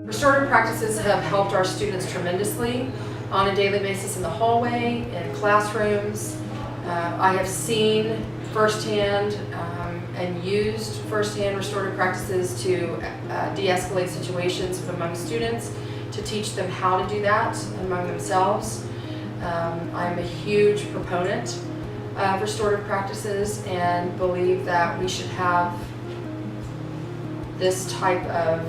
Restorative practices have helped our students tremendously on a daily basis in the hallway, in classrooms. I have seen firsthand and used firsthand restorative practices to de-escalate situations among students, to teach them how to do that among themselves. I'm a huge proponent of restorative practices and believe that we should have this type of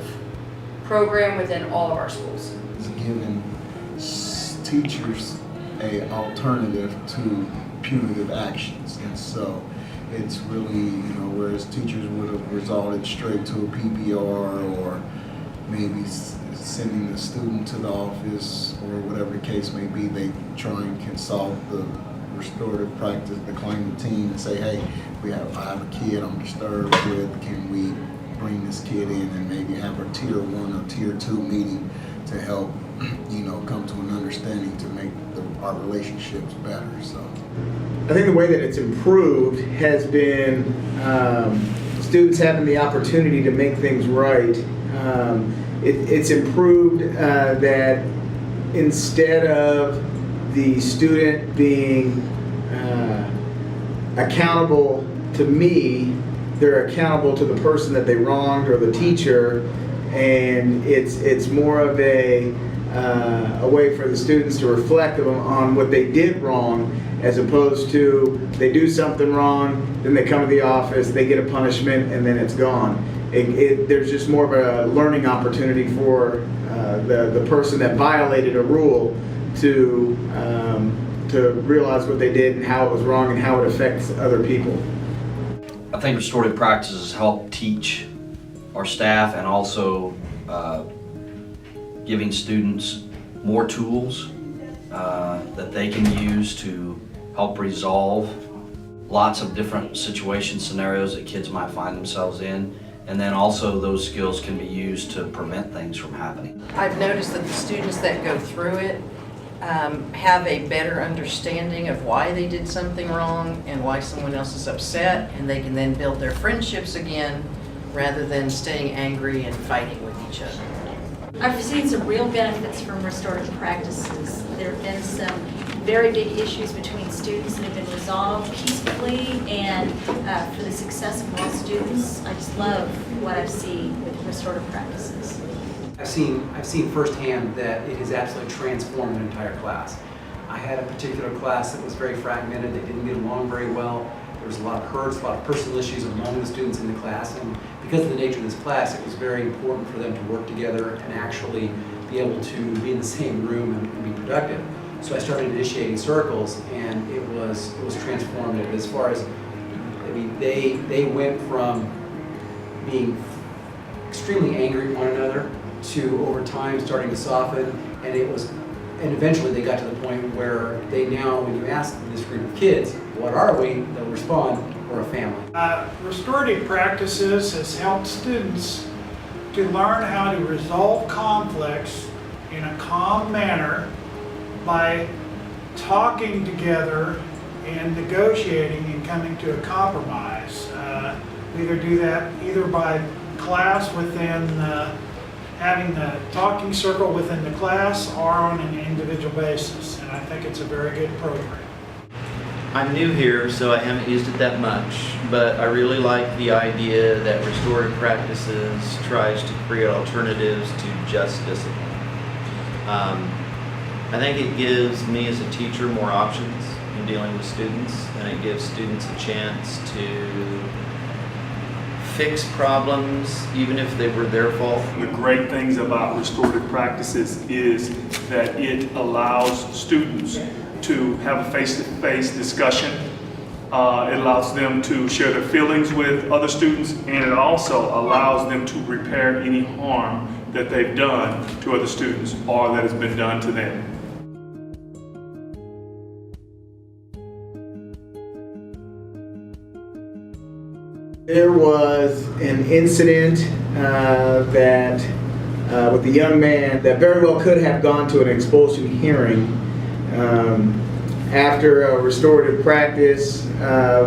program within all of our schools. It's giving teachers an alternative to punitive actions, and so it's really, whereas teachers would have resorted straight to a PPR or maybe sending the student to the office or whatever the case may be, they try and consult the restorative practice, the claimant team, and say, hey, I have a kid I'm disturbed with, can we bring this kid in and maybe have a tier 1 or tier 2 meeting to help come to an understanding to make our relationships better. So I think the way that it's improved has been students having the opportunity to make things right. It's improved that instead of the student being accountable to me, they're accountable to the person that they wronged or the teacher, and it's more of a way for the students to reflect on what they did wrong, as opposed to they do something wrong, then they come to the office, they get a punishment, and then it's gone. There's just more of a learning opportunity for the person that violated a rule to realize what they did and how it was wrong and how it affects other people. I think restorative practices help teach our staff and also giving students more tools that they can use to help resolve lots of different situation scenarios that kids might find themselves in, and then also those skills can be used to prevent things from happening. I've noticed that the students that go through it have a better understanding of why they did something wrong and why someone else is upset, and they can then build their friendships again rather than staying angry and fighting with each other. I've seen some real benefits from restorative practices. There have been some very big issues between students that have been resolved peacefully, and for the success of all students, I just love what I see with restorative practices. I've seen firsthand that it has absolutely transformed an entire class. I had a particular class that was very fragmented. They didn't get along very well. There was a lot of hurts, a lot of personal issues among the students in the class, and because of the nature of this class, it was very important for them to work together and actually be able to be in the same room and be productive. So I started initiating circles, and it was transformative. As far as, they went from being extremely angry at one another to, over time, starting to soften, and eventually they got to the point where they now, when you ask this group of kids, what are we, they'll respond, we're a family. Restorative practices has helped students to learn how to resolve conflicts in a calm manner by talking together and negotiating and coming to a compromise. We either do that either by class within having the talking circle within the class or on an individual basis, and I think it's a very good program. I'm new here, so I haven't used it that much, but I really like the idea that restorative practices tries to create alternatives to just discipline. I think it gives me as a teacher more options in dealing with students, and it gives students a chance to fix problems even if they were their fault. The great things about restorative practices is that it allows students to have a face-to-face discussion. It allows them to share their feelings with other students, and it also allows them to repair any harm that they've done to other students or that has been done to them. There was an incident with a young man that very well could have gone to an expulsion hearing. After a restorative practice,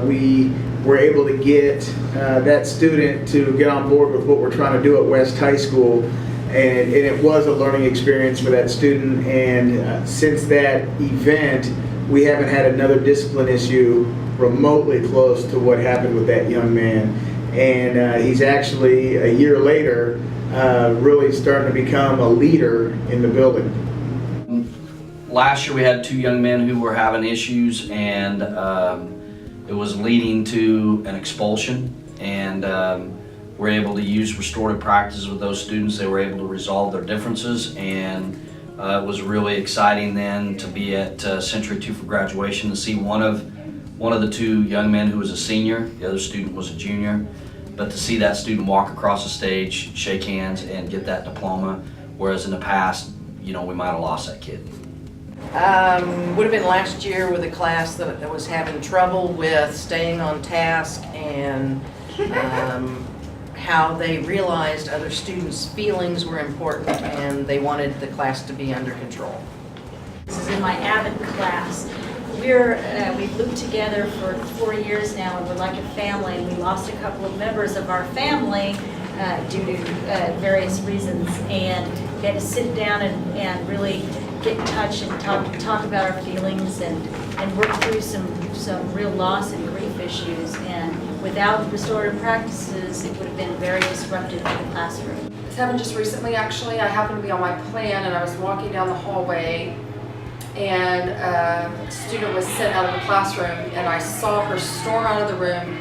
we were able to get that student to get on board with what we're trying to do at West High School, and it was a learning experience for that student. And since that event, we haven't had another discipline issue remotely close to what happened with that young man. And he's actually, a year later, really starting to become a leader in the building. Last year we had 2 young men who were having issues, and it was leading to an expulsion, and we're able to use restorative practices with those students. They were able to resolve their differences, and it was really exciting then to be at Century 2 for graduation, to see one of the 2 young men who was a senior, the other student was a junior, but to see that student walk across the stage, shake hands, and get that diploma, whereas in the past, you know, we might have lost that kid. Would have been last year with a class that was having trouble with staying on task, and how they realized other students' feelings were important and they wanted the class to be under control. This is in my Avid class. We've lived together for 4 years now, and we're like a family. We lost a couple of members of our family due to various reasons, and we had to sit down and really get in touch and talk about our feelings and work through some real loss and grief issues. And without restorative practices, it would have been very disruptive to the classroom. This happened just recently, actually. I happened to be on my plan, and I was walking down the hallway, and a student was sent out of the classroom, and I saw her storm out of the room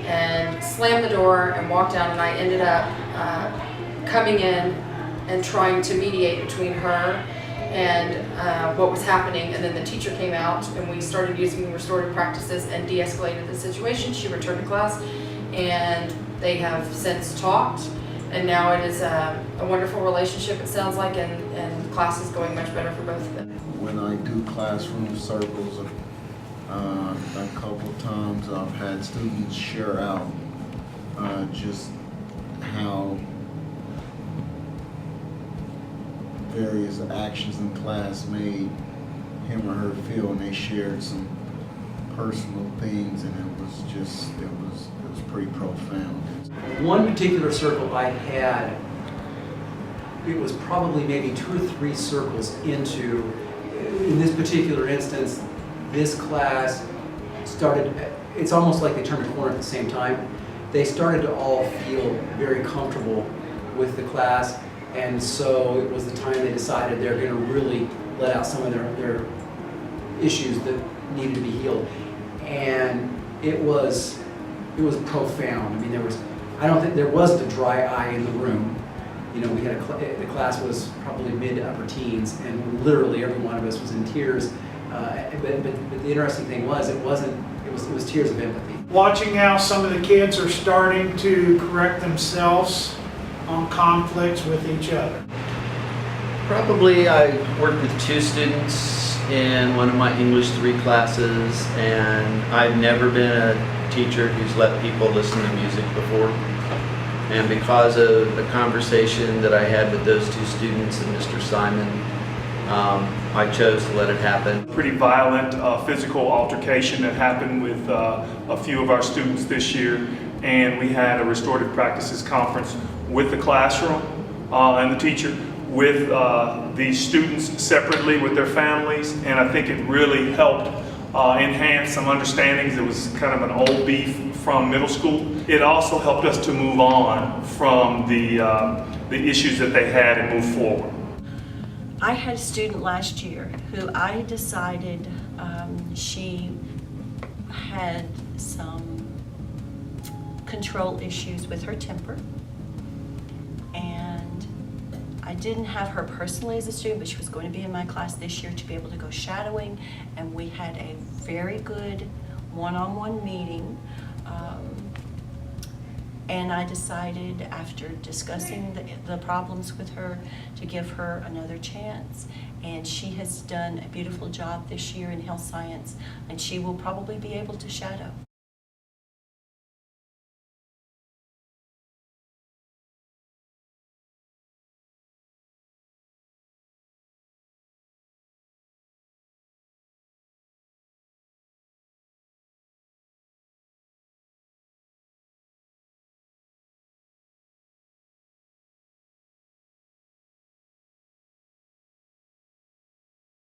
and slam the door and walk down, and I ended up coming in and trying to mediate between her and what was happening. And then the teacher came out, and we started using restorative practices and de-escalated the situation. She returned to class, and they have since talked, and now it is a wonderful relationship, it sounds like, and class is going much better for both of them. When I do classroom circles, a couple of times I've had students share out just how various actions in class made him or her feel, and they shared some personal things, and it was pretty profound. One particular circle I had, it was probably maybe 2 or 3 circles into, in this particular instance, this class started, it's almost like they turned a corner at the same time. They started to all feel very comfortable with the class, and so it was the time they decided they're going to really let out some of their issues that needed to be healed. And it was profound. I mean, I don't think there wasn't a dry eye in the room. You know, we had the class was probably mid to upper teens, and literally every one of us was in tears. But the interesting thing was, it was tears of empathy. Watching how some of the kids are starting to correct themselves on conflicts with each other. Probably I worked with 2 students in one of my English 3 classes, and I've never been a teacher who's let people listen to music before. And because of the conversation that I had with those 2 students and Mr. Simon, I chose to let it happen. Pretty violent physical altercation that happened with a few of our students this year, and we had a restorative practices conference with the classroom and the teacher, with the students separately with their families, and I think it really helped enhance some understandings. It was kind of an old beef from middle school. It also helped us to move on from the issues that they had and move forward. I had a student last year who I decided she had some control issues with her temper, and I didn't have her personally as a student, but she was going to be in my class this year to be able to go shadowing, and we had a very good one-on-one meeting. And I decided, after discussing the problems with her, to give her another chance. And she has done a beautiful job this year in health science, and she will probably be able to shadow.